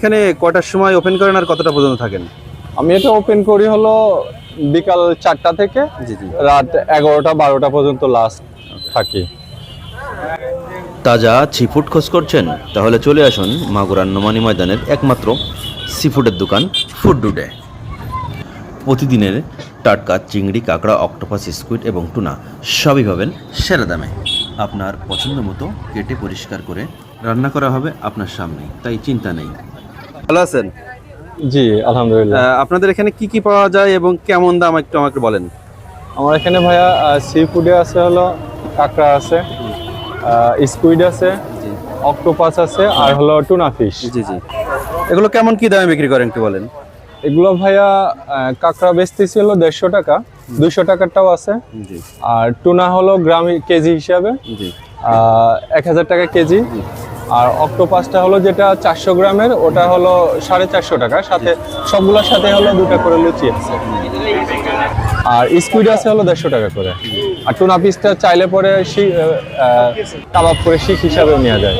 এখানে কয়টার সময় ওপেন করেন আর কতটা পর্যন্ত থাকেন? আমি এটা ওপেন করি হলো বিকাল 4টা থেকে জি জি। রাত 11টা 12টা পর্যন্ত লাস্ট থাকি। তাজা সিফুড খোঁজ করছেন? তাহলে চলে আসুন মাগুরার নোমানী ময়দানের একমাত্র সিফুডের দোকান ফুড ডুডে। প্রতিদিনের টাটকা চিংড়ি, কাঁকড়া, অক্টোপাস, স্কুইড এবং টুনা সবই পাবেন সেরা দামে। আপনার পছন্দ মতো কেটে পরিষ্কার করে রান্না করা হবে আপনার সামনেই, তাই চিন্তা নেই। ভালো আছেন? জি আলহামদুলিল্লাহ। আপনাদের এখানে কি কি পাওয়া যায় এবং কেমন দাম একটু আমাকে বলেন। আমার এখানে ভাইয়া সি ফুডে আছে হলো কাঁকড়া আছে, স্কুইড আছে, জি অক্টোপাস আছে আর হলো টুনা ফিশ। জি জি। এগুলো কেমন কি দামে বিক্রি করেন একটু বলেন। এগুলো ভাইয়া কাঁকড়া বেচতেছি হলো 150 টাকা, 200 টাকারটাও আছে। জি আর টুনা হলো গ্রামে কেজি হিসাবে জি 1000 টাকা কেজি। আর অক্টোপাসটা হলো যেটা 400 গ্রামের, ওটা হলো 450 টাকা, সাথে সবগুলোর সাথে হলো 2টা করে লুচি আছে। আর স্কুইড আছে হলো 150 টাকা করে। আর টুনা পিসটা চাইলে পরে কাবাব করে শিক হিসাবেও নেওয়া যায়।